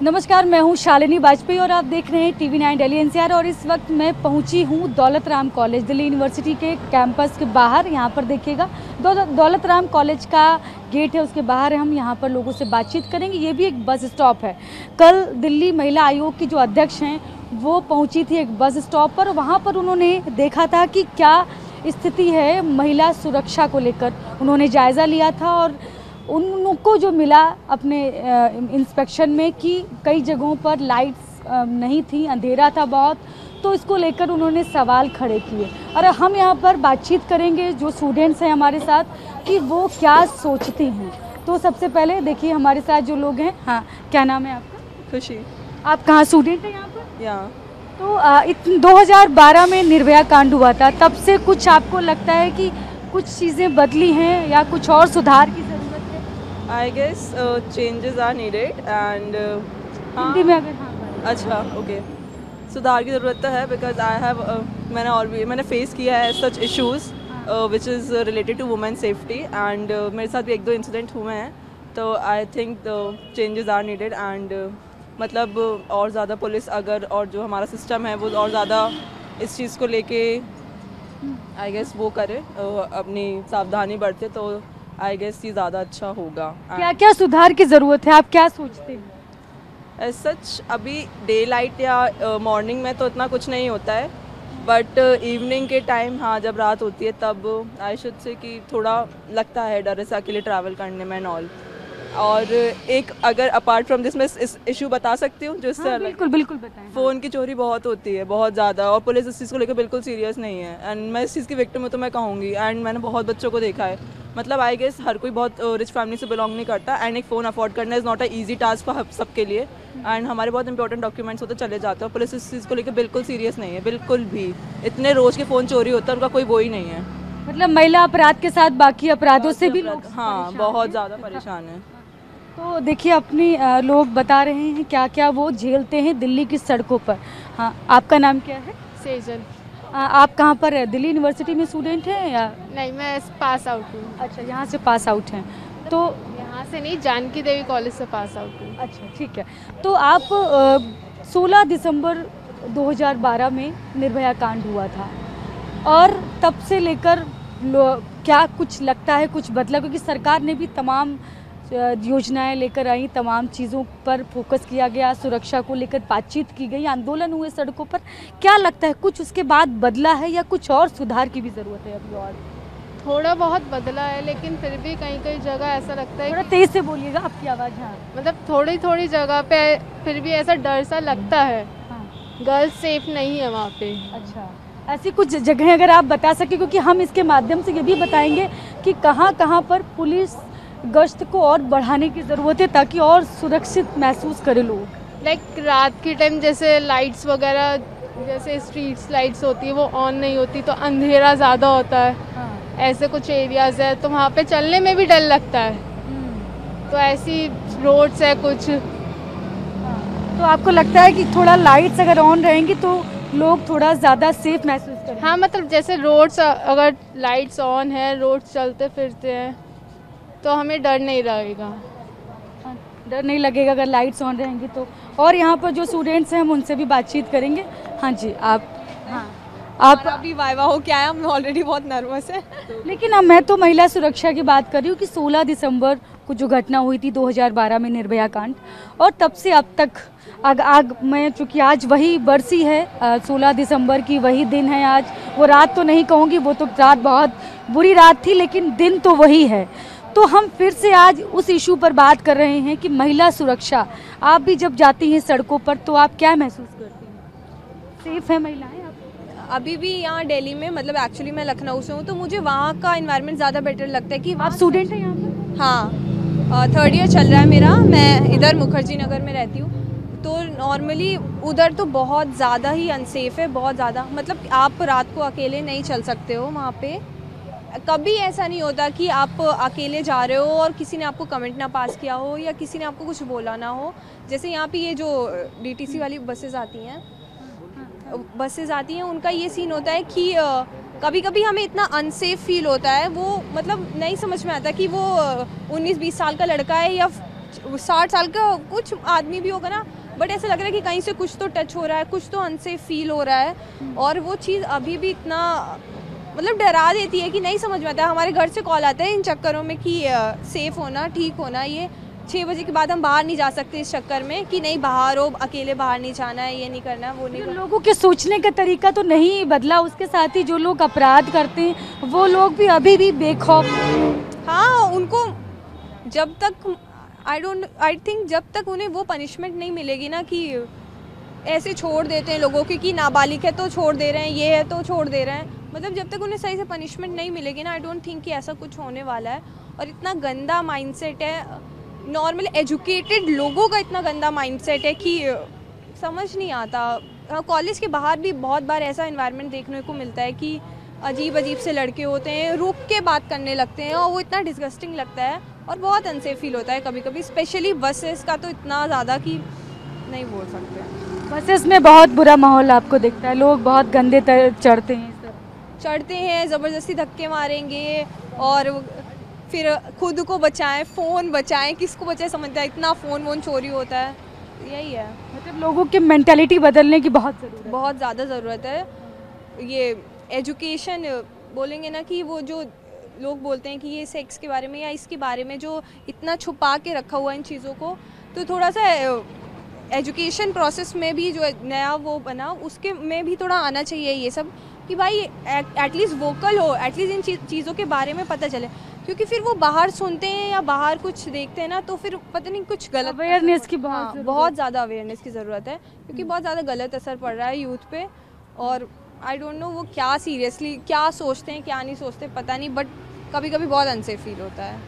नमस्कार, मैं हूं शालिनी वाजपेयी और आप देख रहे हैं TV9 दिल्ली NCR। और इस वक्त मैं पहुंची हूं दौलत राम कॉलेज, दिल्ली यूनिवर्सिटी के कैंपस के बाहर। यहां पर देखिएगा दौलत राम कॉलेज का गेट है, उसके बाहर हम यहां पर लोगों से बातचीत करेंगे। ये भी एक बस स्टॉप है। कल दिल्ली महिला आयोग की जो अध्यक्ष हैं वो पहुँची थी एक बस स्टॉप पर। वहाँ पर उन्होंने देखा था कि क्या स्थिति है महिला सुरक्षा को लेकर, उन्होंने जायज़ा लिया था। और उनको जो मिला अपने इंस्पेक्शन में कि कई जगहों पर लाइट्स नहीं थी, अंधेरा था बहुत, तो इसको लेकर उन्होंने सवाल खड़े किए। और हम यहाँ पर बातचीत करेंगे जो स्टूडेंट्स हैं हमारे साथ कि वो क्या सोचती हैं। तो सबसे पहले देखिए हमारे साथ जो लोग हैं। हाँ, क्या नाम है आपका? खुशी। आप कहाँ स्टूडेंट हैं यहाँ पर? यहाँ तो 2012 में निर्भया कांड हुआ था, तब से कुछ आपको लगता है कि कुछ चीज़ें बदली हैं या कुछ और सुधार की ज़रूरत है? I guess changes are needed and Hindi में अगर हाँ अच्छा ओके, सुधार की ज़रूरत तो है बिकॉज आई हैव मैंने फेस किया है such issues which is related to women safety and मेरे साथ भी एक दो इंसिडेंट हुए हैं। तो I think changes are needed and मतलब और ज़्यादा पुलिस अगर और जो हमारा सिस्टम है वो और ज़्यादा इस चीज़ को लेके आई गेस वो करे, अपनी सावधानी बरते, तो आई गेस ये ज़्यादा अच्छा होगा। क्या क्या सुधार की ज़रूरत है, आप क्या सोचते हैं? एज सच अभी डे लाइट या मॉर्निंग में तो इतना कुछ नहीं होता है, बट इवनिंग के टाइम हाँ जब रात होती है तब आई शुड से कि थोड़ा लगता है डर ऐसा अकेले ट्रैवल करने में एंड ऑल। और एक अगर अपार्ट फ्रॉम दिस मैं इस इशू बता सकती हूँ जो इससे हाँ, अलग, बिल्कुल बिल्कुल बताएं। फ़ोन की चोरी बहुत होती है, बहुत ज़्यादा, और पुलिस इस चीज़ को लेकर बिल्कुल सीरियस नहीं है एंड मैं इस चीज़ की विक्टिम हूँ तो मैं कहूँगी। एंड मैंने बहुत बच्चों को देखा है, मतलब आई गेस हर कोई बहुत रिच फैमिली से बिलोंग नहीं करता एंड एक फ़ोन अफोर्ड करना is not a easy task for सबके लिए। एंड हमारे बहुत इंपॉर्टेंट डॉक्यूमेंट्स होते चले जाते हैं, पुलिस इस चीज़ को लेकर बिल्कुल सीरियस नहीं है, बिल्कुल भी। इतने रोज़ के फ़ोन चोरी होता है, उनका कोई वो ही नहीं है। मतलब महिला अपराध के साथ बाकी अपराधों से भी लोग हाँ परेशान बहुत हैं। ज़्यादा परेशान है। तो देखिए अपनी लोग बता रहे हैं क्या क्या वो झेलते हैं दिल्ली की सड़कों पर। हाँ, आपका नाम क्या है? सेजल। आप कहाँ पर है? दिल्ली यूनिवर्सिटी में स्टूडेंट हैं या? नहीं, मैं पास आउट हूँ। अच्छा, यहाँ से पास आउट हैं। तो यहाँ से नहीं, जानकी देवी कॉलेज से पास आउट हूँ। अच्छा ठीक है। तो आप 16 दिसंबर 2012 में निर्भया कांड हुआ था और तब से लेकर क्या कुछ लगता है कुछ बदला? क्योंकि सरकार ने भी तमाम योजनाएं लेकर आई, तमाम चीज़ों पर फोकस किया गया, सुरक्षा को लेकर बातचीत की गई, आंदोलन हुए सड़कों पर। क्या लगता है कुछ उसके बाद बदला है या कुछ और सुधार की भी ज़रूरत है अभी? और थोड़ा बहुत बदला है लेकिन फिर भी कहीं कहीं जगह ऐसा लगता है थोड़ा तेज से बोलिएगा, आपकी आवाज़। हाँ मतलब थोड़ी थोड़ी जगह पे फिर भी ऐसा डर सा लगता है, हाँ। गर्ल्स सेफ नहीं है वहाँ पे। अच्छा, ऐसी कुछ जगह अगर आप बता सकें, क्योंकि हम इसके माध्यम से ये भी बताएंगे कि कहाँ कहाँ पर पुलिस गश्त को और बढ़ाने की ज़रूरत है ताकि और सुरक्षित महसूस करें लोग। लाइक रात के टाइम जैसे लाइट्स वगैरह, जैसे स्ट्रीट्स लाइट्स होती है वो ऑन नहीं होती तो अंधेरा ज़्यादा होता है। हाँ। ऐसे कुछ एरियाज़ है तो वहाँ पे चलने में भी डर लगता है। तो ऐसी रोड्स है कुछ। तो आपको लगता है कि थोड़ा लाइट्स अगर ऑन रहेंगी तो लोग थोड़ा ज़्यादा सेफ महसूस करेंगे? हाँ, मतलब जैसे रोड्स अगर लाइट्स ऑन है, रोड्स चलते फिरते हैं तो हमें डर नहीं रहेगा। डर नहीं लगेगा अगर लाइट्स ऑन रहेंगी तो। और यहाँ पर जो स्टूडेंट्स हैं हम उनसे भी बातचीत करेंगे। हाँ जी, आप? हाँ, आप अभी वाइवा हो क्या है, हम ऑलरेडी बहुत नर्वस है। लेकिन अब मैं तो महिला सुरक्षा की बात कर रही हूँ कि 16 दिसंबर को जो घटना हुई थी 2012 में निर्भया कांड, और तब से अब तक मैं चूँकि आज वही बरसी है 16 दिसंबर की, वही दिन है आज। वो रात तो नहीं कहूँगी, वो तो रात बहुत बुरी रात थी, लेकिन दिन तो वही है। तो हम फिर से आज उस इशू पर बात कर रहे हैं कि महिला सुरक्षा। आप भी जब जाती हैं सड़कों पर तो आप क्या महसूस करती हैं? सेफ है महिलाएं? अभी भी यहाँ दिल्ली में, मतलब एक्चुअली मैं लखनऊ से हूँ तो मुझे वहाँ का एनवायरनमेंट ज़्यादा बेटर लगता है कि आप स्टूडेंट हैं यहाँ पर? हाँ, 3rd ईयर चल रहा है मेरा। मैं इधर मुखर्जी नगर में रहती हूँ, तो नॉर्मली उधर तो बहुत ज़्यादा ही अनसेफ है, बहुत ज़्यादा। मतलब आप रात को अकेले नहीं चल सकते हो वहाँ पे। कभी ऐसा नहीं होता कि आप अकेले जा रहे हो और किसी ने आपको कमेंट ना पास किया हो या किसी ने आपको कुछ बोला ना हो। जैसे यहाँ पे ये जो DTC वाली बसेस आती हैं उनका ये सीन होता है कि कभी कभी हमें इतना अनसेफ फील होता है, वो मतलब नहीं समझ में आता कि वो 19-20 साल का लड़का है या 60 साल का कुछ आदमी भी होगा ना, बट ऐसा लग रहा है कि कहीं से कुछ तो टच हो रहा है, कुछ तो अनसेफ फील हो रहा है। और वो चीज़ अभी भी इतना मतलब डरा देती है कि नहीं समझ में आता है। हमारे घर से कॉल आता है इन चक्करों में कि सेफ़ होना, ठीक होना, ये 6 बजे के बाद हम बाहर नहीं जा सकते इस चक्कर में कि नहीं बाहर हो, अकेले बाहर नहीं जाना है, ये नहीं करना है, वो नहीं करना। लोगों के सोचने का तरीका तो नहीं बदला, उसके साथ ही जो लोग अपराध करते हैं वो लोग भी अभी भी बेखौफ। हाँ, उनको जब तक आई थिंक जब तक उन्हें वो पनिशमेंट नहीं मिलेगी ना कि ऐसे छोड़ देते हैं लोगों की कि नाबालिग है तो छोड़ दे रहे हैं, ये है तो छोड़ दे रहे हैं, मतलब जब तक उन्हें सही से पनिशमेंट नहीं मिलेगी ना, आई डोंट थिंक कि ऐसा कुछ होने वाला है। और इतना गंदा माइंडसेट है, नॉर्मल एजुकेटेड लोगों का इतना गंदा माइंडसेट है कि समझ नहीं आता। कॉलेज के बाहर भी बहुत बार ऐसा एनवायरनमेंट देखने को मिलता है कि अजीब अजीब से लड़के होते हैं, रुक के बात करने लगते हैं और वो इतना डिस्गस्टिंग लगता है और बहुत अनसेफ फील होता है कभी कभी, स्पेशली बसेस का तो इतना ज़्यादा कि नहीं बोल सकते। बसेस में बहुत बुरा माहौल आपको दिखता है, लोग बहुत गंदे चढ़ते हैं, चढ़ते हैं, ज़बरदस्ती धक्के मारेंगे और फिर खुद को बचाएं, फ़ोन बचाएं, किसको बचाएं समझता है, इतना फ़ोन वोन चोरी होता है। यही है, मतलब लोगों की मेंटालिटी बदलने की बहुत ज़रूरत है। बहुत ज़्यादा ज़रूरत है। ये एजुकेशन बोलेंगे ना कि वो जो लोग बोलते हैं कि ये सेक्स के बारे में या इसके बारे में जो इतना छुपा के रखा हुआ इन चीज़ों को, तो थोड़ा सा एजुकेशन प्रोसेस में भी जो नया वो बना उसके में भी थोड़ा आना चाहिए ये सब कि भाई एटलीस्ट वोकल हो, एटलीस्ट इन चीज़ों के बारे में पता चले, क्योंकि फिर वो बाहर सुनते हैं या बाहर कुछ देखते हैं ना तो फिर पता नहीं कुछ गलत अवेयरनेस की बहुत ज़्यादा अवेयरनेस की ज़रूरत है, क्योंकि बहुत ज़्यादा गलत असर पड़ रहा है यूथ पे। और आई डोंट नो वो क्या सीरियसली क्या सोचते हैं क्या नहीं सोचते पता नहीं, बट कभी कभी बहुत अनसेफ फील होता है।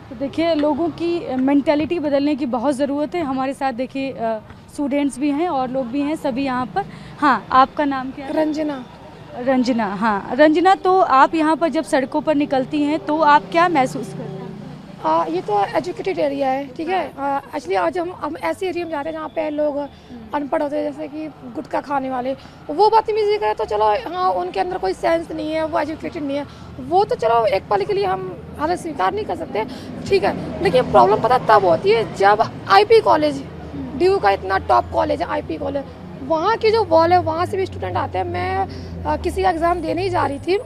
तो देखिए लोगों की मेंटालिटी बदलने की बहुत ज़रूरत है। हमारे साथ देखिए स्टूडेंट्स भी हैं और लोग भी हैं सभी यहाँ पर। हाँ, आपका नाम क्या है? रंजना। रंजना, हाँ रंजना, तो आप यहाँ पर जब सड़कों पर निकलती हैं तो आप क्या महसूस करते हैं? ये तो एजुकेटेड एरिया है, ठीक है। एक्चुअली आज हम ऐसे एरिया में जा रहे हैं जहाँ पे लोग अनपढ़ होते हैं, जैसे कि गुटखा खाने वाले, वो बदतमीजी करें तो चलो हाँ उनके अंदर कोई सेंस नहीं है, वो एजुकेटेड नहीं है, वो तो चलो एक पल के लिए हम हालत स्वीकार नहीं कर सकते, ठीक है। लेकिन प्रॉब्लम पता तब होती है जब आईपी कॉलेज, ड्यू का इतना टॉप कॉलेज है आईपी कॉलेज, वहाँ की जो वॉल है वहाँ से भी स्टूडेंट आते हैं। मैं किसी का एग्ज़ाम देने ही जा रही थी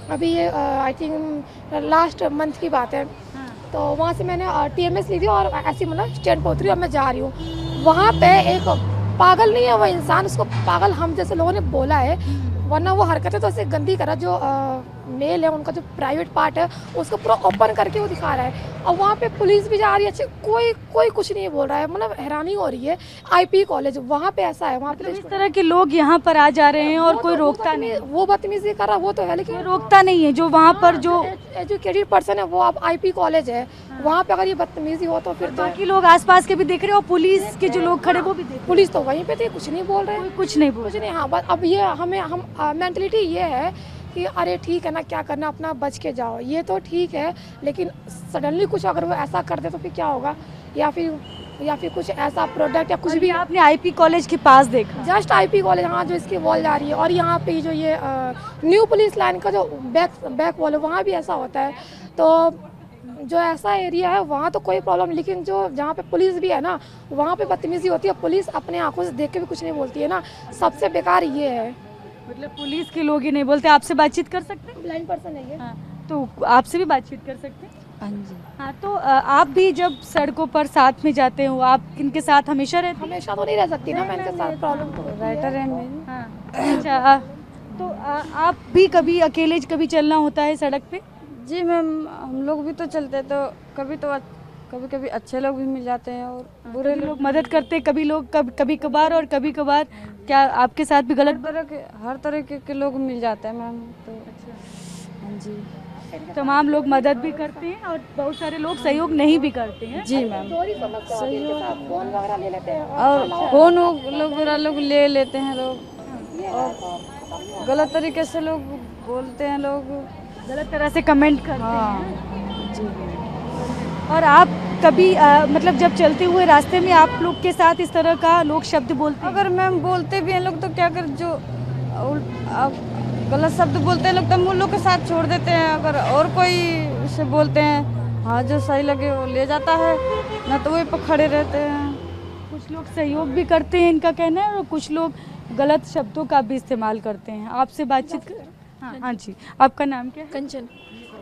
अभी, ये आई थिंक लास्ट मंथ की बात है, तो वहाँ से मैंने TMS ली थी और ऐसी मतलब स्टैंड पर उतरी और मैं जा रही हूँ। वहाँ पे एक पागल नहीं है वो इंसान, उसको पागल हम जैसे लोगों ने बोला है, वरना वो हरकतें तो ऐसे गंदी करा, जो मेल है उनका जो प्राइवेट पार्ट है उसको पूरा ओपन करके वो दिखा रहा है। और वहाँ पे पुलिस भी जा रही है, अच्छे कोई कुछ नहीं बोल रहा है, मतलब हैरानी हो रही है। आईपी कॉलेज वहाँ पे ऐसा है, वहाँ पे इस तरह के लोग यहाँ पर आ जा रहे हैं और कोई रोकता नहीं, वो बदतमीजी कर रहा वो तो है, लेकिन रोकता नहीं है। जो वहाँ पर जो एजुकेटेड पर्सन है वो अब आईपी कॉलेज है, वहाँ पे अगर ये बदतमीजी हो तो फिर तो बाकी लोग आसपास के भी देख रहे हैं और पुलिस के जो लोग खड़े वो भी देख रहे हैं। पुलिस तो वहीं पे थे, कुछ नहीं बोल रहे, कुछ नहीं बोल कुछ नहीं। हाँ, बस अब ये हम मेंटलिटी ये है कि अरे ठीक है ना, क्या करना, अपना बच के जाओ, ये तो ठीक है, लेकिन सडनली कुछ अगर वो ऐसा कर दे तो फिर क्या होगा, या फिर कुछ ऐसा प्रोडक्ट या कुछ भी। आपने आईपी कॉलेज के पास देखा? जस्ट आईपी कॉलेज, हाँ, जो इसकी वॉल जा रही है, और यहाँ पे जो ये न्यू पुलिस लाइन का जो बैक वॉल है वहाँ भी ऐसा होता है। तो जो ऐसा एरिया है वहाँ तो कोई प्रॉब्लम, लेकिन जो जहाँ पे पुलिस भी है ना वहाँ पे बदतमीजी होती है, पुलिस अपने आंखों से देख के भी कुछ नहीं बोलती है ना, सबसे बेकार ये है। मतलब पुलिस के लोग ही नहीं बोलते, आपसे बातचीत कर सकते हैं? ब्लाइंड पर्सन है ये। हाँ, तो आपसे भी बातचीत कर सकते हैं? हाँ जी। हाँ, तो आप भी जब सड़कों पर साथ में जाते हो, आप इनके साथ हमेशा रहते हैं? हमेशा तो नहीं रह सकती ना, मैं इनके साथ, प्रॉब्लम तो राइटर है मेरी। हाँ, अच्छा, तो आप भी कभी अकेले कभी चलना होता है सड़क पे? जी मैम, हम लोग भी तो चलते तो कभी कभी अच्छे लोग भी मिल जाते हैं और बुरे लोग मदद करते हैं, कभी लोग कभी कभार, और कभी कभार क्या आपके साथ भी गलत? हर तरह के लोग मिल जाते हैं मैम, तो हाँ जी। तमाम लोग मदद भी करते हैं और बहुत सारे लोग सहयोग नहीं भी करते हैं। जी मैम, फोन वगैरह ले लेते हैं, और फोन लोग ले लेते हैं लोग, और गलत तरीके से लोग बोलते हैं, लोग गलत तरह से कमेंट करते हाँ हैं। जी। और आप कभी मतलब जब चलते हुए रास्ते में आप लोग के साथ इस तरह का लोग शब्द बोलते हैं? अगर मैम बोलते भी हैं लोग तो क्या कर, जो गलत शब्द बोलते हैं लोग तो हम उन लोग के साथ छोड़ देते हैं। अगर और कोई से बोलते हैं हाँ जो सही लगे वो ले जाता है, ना तो वहीं पर खड़े रहते हैं। कुछ लोग सहयोग भी करते हैं, इनका कहना है, और कुछ लोग गलत शब्दों का भी इस्तेमाल करते हैं। आपसे बातचीत कर। हाँ जी, आपका नाम क्या है? कंचन।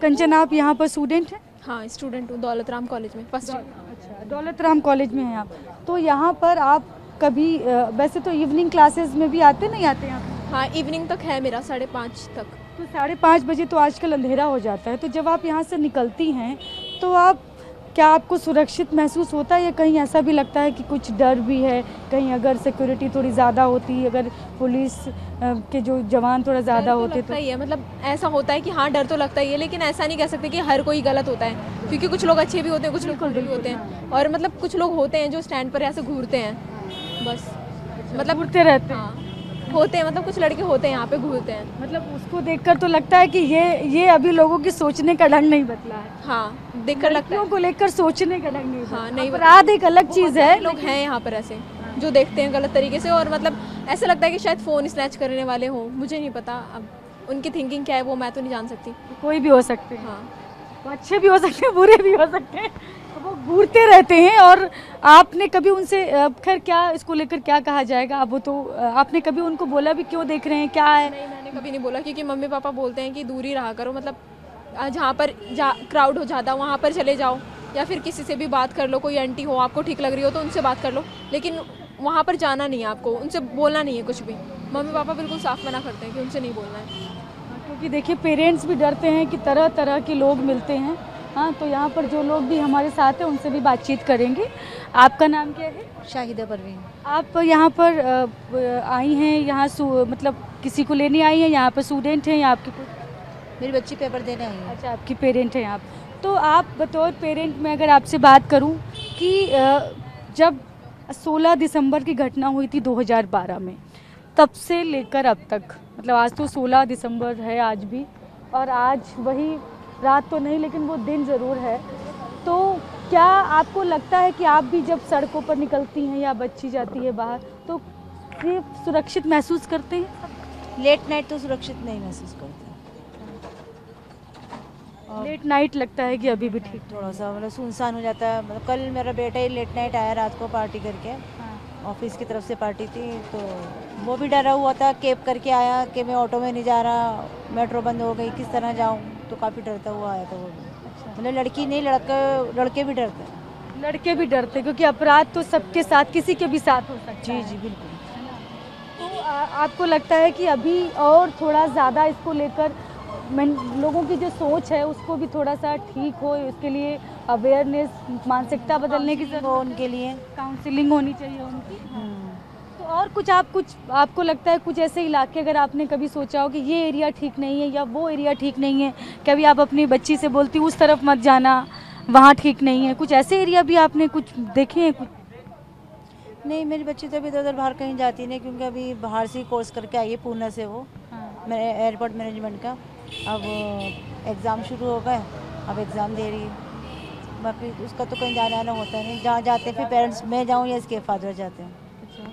कंचन, आप यहाँ पर स्टूडेंट हैं? हाँ, स्टूडेंट हूँ दौलत राम कॉलेज में, फर्स्ट ईयर। अच्छा, दौलत राम कॉलेज में हैं आप। तो यहाँ पर आप कभी वैसे तो इवनिंग क्लासेस में भी आते नहीं आते यहाँ पर? हाँ, इवनिंग तक है मेरा, 5:30 तक। तो 5:30 बजे तो आजकल अंधेरा हो जाता है, तो जब आप यहाँ से निकलती हैं तो आप क्या आपको सुरक्षित महसूस होता है, या कहीं ऐसा भी लगता है कि कुछ डर भी है, कहीं अगर सिक्योरिटी थोड़ी ज़्यादा होती, अगर पुलिस के जो जवान थोड़ा ज़्यादा होते तो ही है, मतलब ऐसा होता है कि हाँ डर तो लगता ही है, लेकिन ऐसा नहीं कह सकते कि हर कोई गलत होता है, क्योंकि कुछ लोग अच्छे भी होते हैं, कुछ लोग बुरे भी होते हैं, और मतलब कुछ लोग होते हैं जो स्टैंड पर ऐसे घूरते हैं, बस मतलब घूरते रहते हैं। हाँ होते हैं, मतलब कुछ लड़के होते हैं यहाँ पे घूरते हैं। मतलब उसको देखकर तो लगता है कि ये अभी लोगों की सोचने का ढंग नहीं बदला है। हाँ, देखकर लगता लड़कियों है। को लेकर सोचने का ढंग नहीं बदला। हाँ, नहीं अपराध एक अलग चीज़ है। लोग हैं यहाँ पर ऐसे जो देखते हैं गलत तरीके से, और मतलब ऐसा लगता है कि शायद फ़ोन स्नैच करने वाले हों, मुझे नहीं पता, अब उनकी थिंकिंग क्या है वो मैं तो नहीं जान सकती। कोई भी हो सकते हैं। हाँ, वो अच्छे भी हो सकते हैं, बुरे भी हो सकते हैं, वो घूरते रहते हैं। और आपने कभी उनसे खैर क्या इसको लेकर क्या कहा जाएगा, अब वो तो आपने कभी उनको बोला भी क्यों देख रहे हैं, क्या है? नहीं, मैंने कभी नहीं बोला, क्योंकि मम्मी पापा बोलते हैं कि दूर ही रहा करो, मतलब जहाँ पर क्राउड हो जाता वहाँ पर चले जाओ, या फिर किसी से भी बात कर लो, कोई आंटी हो आपको ठीक लग रही हो तो उनसे बात कर लो, लेकिन वहाँ पर जाना नहीं है आपको, उनसे बोलना नहीं है कुछ भी। मम्मी पापा बिल्कुल साफ मना करते हैं कि उनसे नहीं बोलना है। क्योंकि देखिए पेरेंट्स भी डरते हैं कि तरह तरह के लोग मिलते हैं। हाँ, तो यहाँ पर जो लोग भी हमारे साथ हैं उनसे भी बातचीत करेंगे। आपका नाम क्या है? शाहिदा परवीन। आप यहाँ पर आई हैं, यहाँ मतलब किसी को लेने आई हैं, यहाँ पर स्टूडेंट हैं या आपके कोई? मेरी बच्ची पेपर देने आई है। अच्छा, आपकी पेरेंट हैं आप। तो आप बतौर पेरेंट मैं अगर आपसे बात करूं कि जब 16 दिसंबर की घटना हुई थी 2012 में, तब से लेकर अब तक, मतलब आज तो 16 दिसंबर है आज भी, और आज वही रात तो नहीं लेकिन वो दिन ज़रूर है, तो क्या आपको लगता है कि आप भी जब सड़कों पर निकलती हैं या बच्ची जाती है बाहर तो ये सुरक्षित महसूस करते हैं? लेट नाइट तो सुरक्षित नहीं महसूस करते। लेट नाइट लगता है कि अभी भी ठीक? थोड़ा सा मतलब सुनसान हो जाता है। मतलब कल मेरा बेटा ही लेट नाइट आया रात को पार्टी करके, ऑफिस की तरफ से पार्टी थी, तो वो भी डरा हुआ था, कैब करके आया कि मैं ऑटो में नहीं जा रहा, मेट्रो बंद हो गई, किस तरह जाऊँ, तो काफ़ी डरता हुआ आया था वो भी। मतलब लड़की नहीं, लड़के भी डरते हैं। लड़के भी डरते क्योंकि अपराध तो सबके साथ, किसी के भी साथ हो सकता है। जी बिल्कुल। तो आपको लगता है कि अभी और थोड़ा ज़्यादा इसको लेकर लोगों की जो सोच है उसको भी थोड़ा सा ठीक हो, उसके लिए अवेयरनेस, मानसिकता बदलने की ज़रूरत, उनके लिए काउंसलिंग होनी चाहिए उनकी। तो और कुछ आपको लगता है कुछ ऐसे इलाके अगर आपने कभी सोचा हो कि ये एरिया ठीक नहीं है या वो एरिया ठीक नहीं है, कभी आप अपनी बच्ची से बोलती उस तरफ मत जाना, वहाँ ठीक नहीं है, कुछ ऐसे एरिया भी आपने कुछ देखे हैं? कुछ नहीं, मेरी बच्ची तो अभी इधर उधर बाहर कहीं जाती नहीं, क्योंकि अभी बाहर से ही कोर्स करके आई है पूना से, वो मेरे एयरपोर्ट मैनेजमेंट का। अब एग्ज़ाम शुरू हो गए, अब एग्ज़ाम दे रही है, बाकी उसका तो कहीं जाना आना होता नहीं। जहाँ जाते हैं फिर पेरेंट्स, मैं जाऊँ या इसके फादर जाते हैं।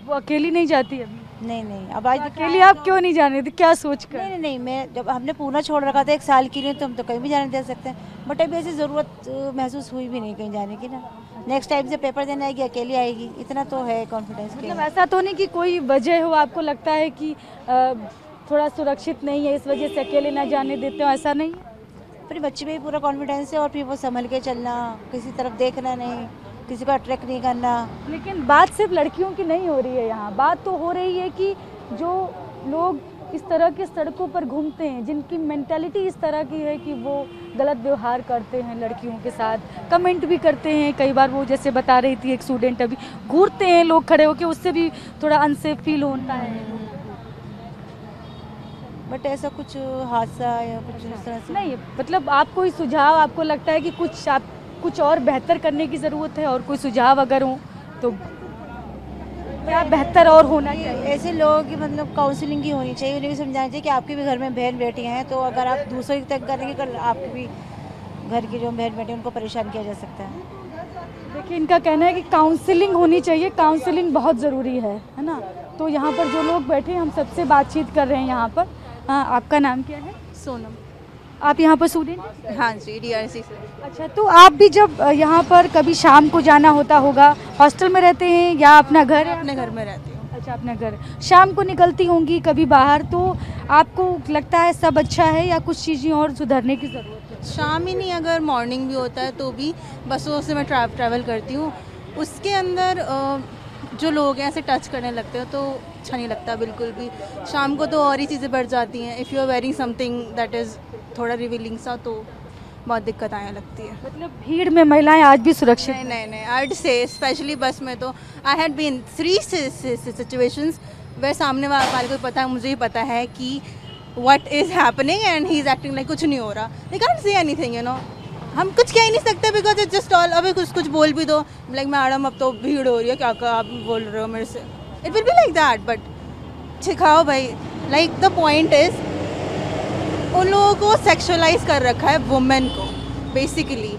वो अकेली नहीं जाती अभी? नहीं, अब आज अकेली आप क्यों नहीं जाने थे, क्या सोच कर? नहीं, मैं जब हमने पूना छोड़ रखा था 1 साल के लिए, तो हम तो कहीं भी जाने दे सकते हैं, बट अभी ऐसी ज़रूरत महसूस हुई भी नहीं कहीं जाने की ना। नेक्स्ट टाइम से पेपर देने आएगी, अकेली आएगी, इतना तो है कॉन्फिडेंस। मतलब ऐसा तो नहीं कि कोई वजह हो, आपको लगता है कि थोड़ा सुरक्षित नहीं है इस वजह से अकेले ना जाने देते हो, ऐसा नहीं? फिर बच्चे में भी पूरा कॉन्फिडेंस है, और फिर वो संभल के चलना, किसी तरफ देखना नहीं, किसी को अट्रैक्ट नहीं करना। लेकिन बात सिर्फ लड़कियों की नहीं हो रही है यहाँ, बात तो हो रही है कि जो लोग इस तरह के सड़कों पर घूमते हैं, जिनकी मेंटालिटी इस तरह की है कि वो गलत व्यवहार करते हैं लड़कियों के साथ, कमेंट भी करते हैं कई बार। वो जैसे बता रही थी एक स्टूडेंट, अभी घूरते हैं लोग खड़े होकर, उससे भी थोड़ा अनसेफ फील होता है। बट ऐसा कुछ हादसा या कुछ इस तरह से नहीं, मतलब आप कोई सुझाव, आपको लगता है कि कुछ और बेहतर करने की ज़रूरत है, और कोई सुझाव अगर हो तो क्या बेहतर और होना चाहिए? ऐसे लोगों की मतलब काउंसलिंग ही होनी चाहिए, उन्हें भी समझाना चाहिए कि आपके भी घर में बहन बेटियाँ हैं, तो अगर आप दूसरों की तंग करेंगे, कल आपके भी घर की जो बहन बेटी उनको परेशान किया जा सकता है। देखिए, इनका कहना है कि काउंसलिंग होनी चाहिए, काउंसलिंग बहुत ज़रूरी है ना। तो यहाँ पर जो लोग बैठे हैं, हम सबसे बातचीत कर रहे हैं यहाँ पर। हाँ, आपका नाम क्या है? सोनम। आप यहाँ पर स्टूडेंट? हाँ जी, DRC से। अच्छा, तो आप भी जब यहाँ पर कभी शाम को जाना होता होगा, हॉस्टल में रहते हैं या अपना घर है? अपने घर में रहती हूँ। अच्छा, अपना घर। शाम को निकलती होंगी कभी बाहर, तो आपको लगता है सब अच्छा है या कुछ चीज़ें और सुधरने की ज़रूरत है? शाम ही नहीं, अगर मॉर्निंग भी होता है तो भी बसों से मैं ट्रैवल करती हूँ। उसके अंदर जो लोग हैं ऐसे टच करने लगते हो तो अच्छा नहीं लगता बिल्कुल भी। शाम को तो और ही चीज़ें बढ़ जाती हैं। If you are wearing something that is थोड़ा रिवीलिंग सा तो बहुत दिक्कत आने लगती है। मतलब भीड़ में महिलाएं आज भी सुरक्षित? नहीं, आई वुड से स्पेशली बस में तो आई हैड बीन 3 सिचुएशंस वे सामने वाले को पता है, मुझे ही पता है कि what is happening and he is acting like कुछ नहीं हो रहा। They can't say anything, you know. हम कुछ कह ही नहीं सकते बिकॉज इट जस्ट ऑल। अभी कुछ बोल भी दो, लाइक मैडम अब तो भीड़ हो रही है, क्या आप बोल रहे हो मेरे से। It will be like that, but सिखाओ भाई। लाइक द पॉइंट इज़ उन लोगों को सेक्सुअलाइज कर रखा है वुमेन को बेसिकली,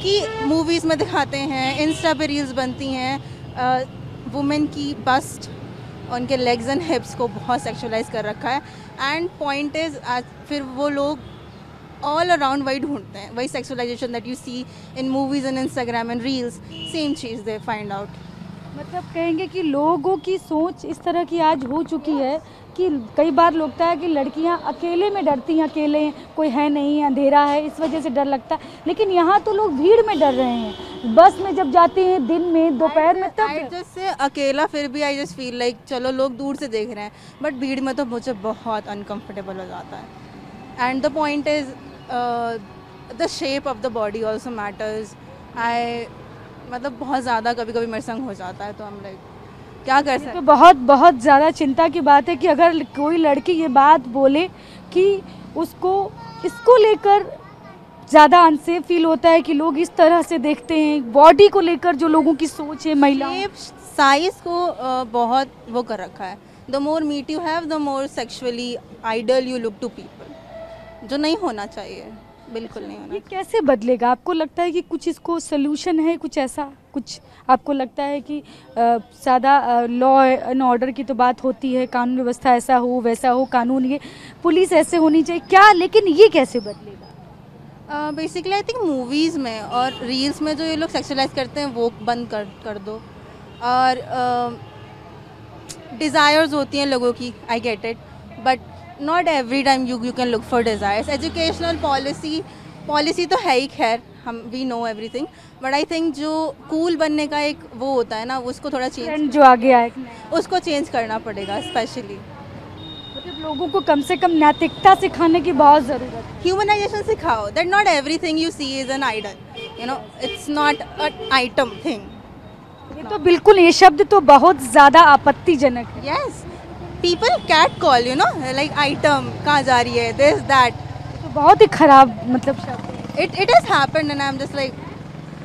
कि मूवीज़ में दिखाते हैं, इंस्टा पे रील्स बनती हैं, वुमेन की बस्ट, उनके लेग्स एंड हिप्स को बहुत सेक्सुअलाइज कर रखा है। एंड पॉइंट इज़ फिर वो लोग ऑल अराउंड वही ढूंढते हैं, वही sexualization that you see in movies and Instagram and reels, same चीज़ दे फाइंड आउट। मतलब कहेंगे कि लोगों की सोच इस तरह की आज हो चुकी है कि कई बार लगता है कि लड़कियां अकेले में डरती हैं, अकेले कोई है नहीं, अंधेरा है, इस वजह से डर लगता है। लेकिन यहाँ तो लोग भीड़ में डर रहे हैं, बस में जब जाते हैं, दिन में, दोपहर में, तब जैसे अकेला फिर भी आई जस्ट फील लाइक चलो लोग दूर से देख रहे हैं, बट भीड़ में तो मुझे बहुत अनकम्फर्टेबल हो जाता है। And the point is the shape of the body also matters. मतलब बहुत ज़्यादा कभी कभी मेरे संग हो जाता है, तो हम लाइक क्या कर सकते। तो बहुत ज़्यादा चिंता की बात है कि अगर कोई लड़की ये बात बोले कि उसको इसको लेकर ज़्यादा अनसेफ फील होता है कि लोग इस तरह से देखते हैं, बॉडी को लेकर जो लोगों की सोच है, महिलाओं साइज़ को बहुत वो कर रखा है। The more meat you have the more sexually idol you look to people, जो नहीं होना चाहिए, बिल्कुल नहीं होना। ये कैसे बदलेगा? आपको लगता है कि कुछ इसको सलूशन है, कुछ ऐसा कुछ आपको लगता है कि सादा लॉ एंड ऑर्डर की तो बात होती है, कानून व्यवस्था ऐसा हो वैसा हो, कानून ये पुलिस ऐसे होनी चाहिए क्या, लेकिन ये कैसे बदलेगा? बेसिकली आई थिंक मूवीज़ में और रील्स में जो ये लोग सेक्सुअलाइज करते हैं वो बंद कर दो। और डिज़ायर्स होती हैं लोगों की, I get it, but not every time you can look for desires. Educational policy तो है ही, खैर हम we know everything, but I think जो कूल बनने का एक वो होता है ना, उसको थोड़ा चेंज जो आगे आए उसको चेंज करना पड़ेगा। स्पेशली मतलब लोगों को कम से कम नैतिकता सिखाने की बहुत ज़रूरत है। ह्यूमनाइजेशन सिखाओ, that not everything you see is an idol, you know, it's not a item thing. ये तो बिल्कुल, ये शब्द तो बहुत ज़्यादा आपत्तिजनक है। Yes, people cat call, you know, like item कहाँ जा रही है, दिस दैट, तो बहुत ही खराब मतलब शब्द। it has happened and I'm just like,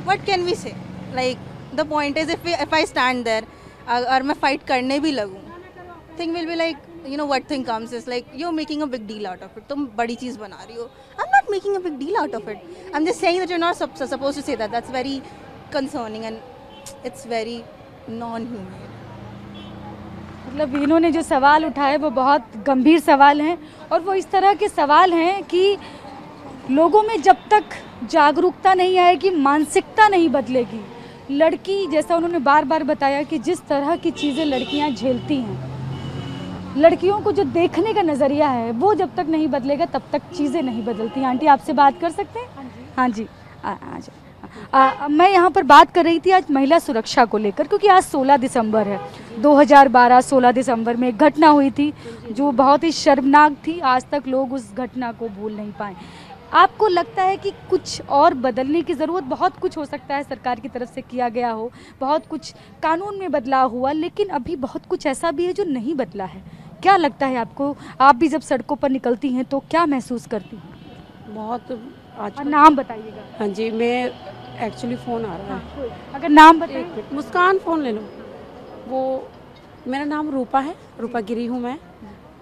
what can we say? Like the point is if I stand there और मैं fight करने भी लगूँ, thing will be like, you know, what thing comes is like you're making a big deal out of it. तुम बड़ी चीज़ बना रही हो। I'm not making a big deal out of it. I'm just saying that you're not supposed to say that. That's very concerning and it's very non-humane. मतलब इन्होंने जो सवाल उठाए वो बहुत गंभीर सवाल हैं, और वो इस तरह के सवाल हैं कि लोगों में जब तक जागरूकता नहीं आएगी, मानसिकता नहीं बदलेगी, लड़की, जैसा उन्होंने बार बार बताया कि जिस तरह की चीज़ें लड़कियां झेलती हैं, लड़कियों को जो देखने का नज़रिया है वो जब तक नहीं बदलेगा तब तक चीज़ें नहीं बदलती। आंटी आपसे बात कर सकते हैं? हाँ जी, मैं यहाँ पर बात कर रही थी आज महिला सुरक्षा को लेकर, क्योंकि आज 16 दिसंबर है। 2012 16 दिसंबर में एक घटना हुई थी जो बहुत ही शर्मनाक थी, आज तक लोग उस घटना को भूल नहीं पाए। आपको लगता है कि कुछ और बदलने की ज़रूरत, बहुत कुछ हो सकता है सरकार की तरफ से किया गया हो, बहुत कुछ कानून में बदलाव हुआ, लेकिन अभी बहुत कुछ ऐसा भी है जो नहीं बदला है। क्या लगता है आपको? आप भी जब सड़कों पर निकलती हैं तो क्या महसूस करती हैं? बहुत आज नाम बताइएगा। हाँ जी, मैं एक्चुअली फ़ोन आ रहा है, अगर नाम बताइए। मुस्कान फ़ोन ले लो। वो मेरा नाम रूपा है, रूपा गिरी हूँ मैं,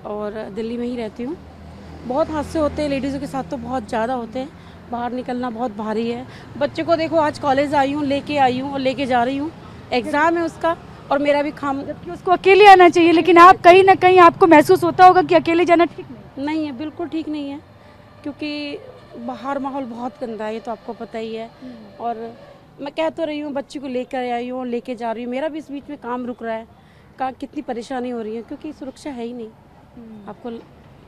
और दिल्ली में ही रहती हूँ। बहुत हादसे होते हैं लेडीज़ों के साथ, तो बहुत ज़्यादा होते हैं, बाहर निकलना बहुत भारी है। बच्चे को देखो, आज कॉलेज आई हूँ, लेके आई हूँ और लेके जा रही हूँ, एग्ज़ाम है उसका, और मेरा भी काम, जबकि उसको अकेले आना चाहिए, लेकिन आप कहीं ना कहीं आपको महसूस होता होगा कि अकेले जाना ठीक नहीं है, बिल्कुल ठीक नहीं है, क्योंकि बाहर माहौल बहुत गंदा है, ये तो आपको पता ही है। और मैं कह तो रही हूँ, बच्ची को लेकर आई हूँ, लेके जा रही हूँ, मेरा भी इस बीच में काम रुक रहा है। कितनी परेशानी हो रही है, क्योंकि सुरक्षा है ही नहीं, आपको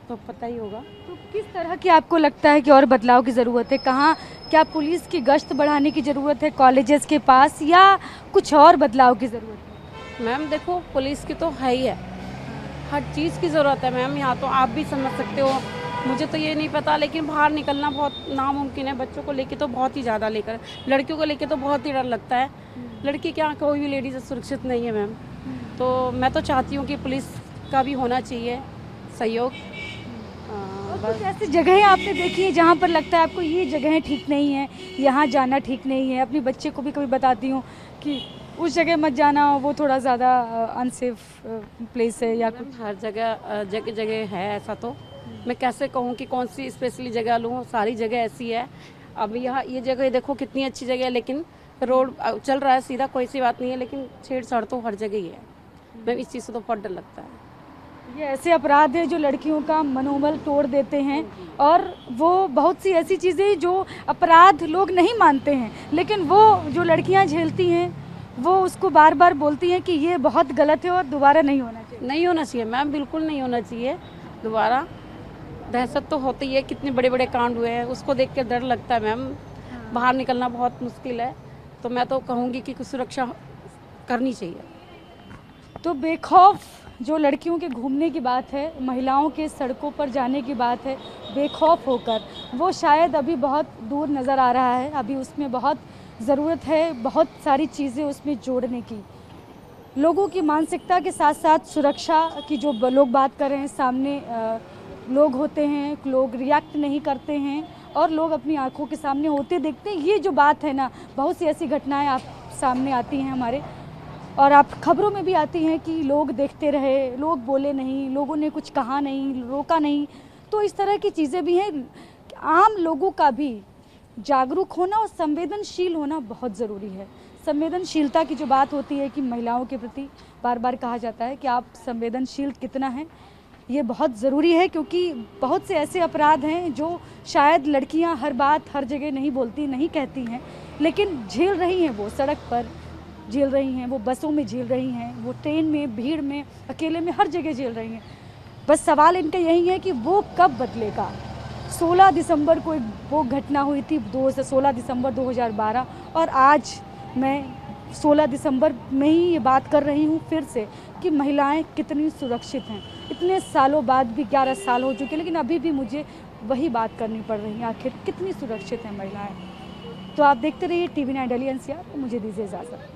तो पता ही होगा। तो किस तरह की आपको लगता है कि और बदलाव की ज़रूरत है? कहाँ क्या पुलिस की गश्त बढ़ाने की ज़रूरत है कॉलेजेस के पास, या कुछ और बदलाव की ज़रूरत है? मैम देखो, पुलिस की तो है ही है, हर चीज़ की ज़रूरत है मैम। यहाँ तो आप भी समझ सकते हो, मुझे तो ये नहीं पता, लेकिन बाहर निकलना बहुत नामुमकिन है। बच्चों को लेके तो बहुत ही ज़्यादा, लेकर लड़कियों को लेके तो बहुत ही डर लगता है। लड़की क्या, कोई भी लेडीज़ सुरक्षित नहीं है मैम। तो मैं तो चाहती हूँ कि पुलिस का भी होना चाहिए सहयोग। कुछ ऐसी जगहें आपने देखी हैं जहाँ पर लगता है आपको ये जगहें ठीक नहीं है, यहाँ जाना ठीक नहीं है? अपने बच्चे को भी कभी बताती हूँ कि उस जगह मत जाना, वो थोड़ा ज़्यादा अनसेफ प्लेस है, या कुछ? हर जगह जगह जगह है ऐसा, तो मैं कैसे कहूँ कि कौन सी स्पेशली जगह लूँ, सारी जगह ऐसी है। अब यहाँ ये जगह देखो कितनी अच्छी जगह है, लेकिन रोड चल रहा है सीधा, कोई सी बात नहीं है, लेकिन छेड़छाड़ तो हर जगह ही है। मैं इस चीज़ से तो बहुत डर लगता है। ये ऐसे अपराध है जो लड़कियों का मनोबल तोड़ देते हैं, और वो बहुत सी ऐसी चीज़ें जो अपराध लोग नहीं मानते हैं, लेकिन वो जो लड़कियां झेलती हैं वो उसको बार बार बोलती हैं कि ये बहुत गलत है और दोबारा नहीं होना चाहिए। नहीं होना चाहिए मैम, बिल्कुल नहीं होना चाहिए दोबारा। दहशत तो होती है, कितने बड़े बड़े कांड हुए हैं, उसको देख के डर लगता है मैम। बाहर निकलना बहुत मुश्किल है, तो मैं तो कहूँगी कि कुछ सुरक्षा करनी चाहिए। तो बेखौफ जो लड़कियों के घूमने की बात है, महिलाओं के सड़कों पर जाने की बात है बेखौफ होकर, वो शायद अभी बहुत दूर नज़र आ रहा है। अभी उसमें बहुत ज़रूरत है, बहुत सारी चीज़ें उसमें जोड़ने की। लोगों की मानसिकता के साथ साथ सुरक्षा की जो लोग बात कर रहे हैं, सामने लोग होते हैं, लोग रिएक्ट नहीं करते हैं और लोग अपनी आंखों के सामने होते देखते हैं। ये जो बात है ना, बहुत सी ऐसी घटनाएं आप सामने आती हैं हमारे, और आप खबरों में भी आती हैं कि लोग देखते रहे, लोग बोले नहीं, लोगों ने कुछ कहा नहीं, रोका नहीं। तो इस तरह की चीज़ें भी हैं। आम लोगों का भी जागरूक होना और संवेदनशील होना बहुत ज़रूरी है। संवेदनशीलता की जो बात होती है कि महिलाओं के प्रति बार बार कहा जाता है कि आप संवेदनशील कितना हैं, ये बहुत ज़रूरी है, क्योंकि बहुत से ऐसे अपराध हैं जो शायद लड़कियां हर बात हर जगह नहीं बोलती, नहीं कहती हैं, लेकिन झेल रही हैं। वो सड़क पर झेल रही हैं, वो बसों में झेल रही हैं, वो ट्रेन में, भीड़ में, अकेले में, हर जगह झेल रही हैं। बस सवाल इनका यही है कि वो कब बदलेगा। 16 दिसंबर को एक वो घटना हुई थी, 16 दिसंबर 2012, और आज मैं 16 दिसंबर में ही ये बात कर रही हूँ फिर से कि महिलाएं कितनी सुरक्षित हैं। इतने सालों बाद भी, 11 साल हो चुके, लेकिन अभी भी मुझे वही बात करनी पड़ रही है, आखिर कितनी सुरक्षित हैं महिलाएं। तो आप देखते रहिए TV9 दिल्ली NCR, मुझे दीजिए इजाज़त।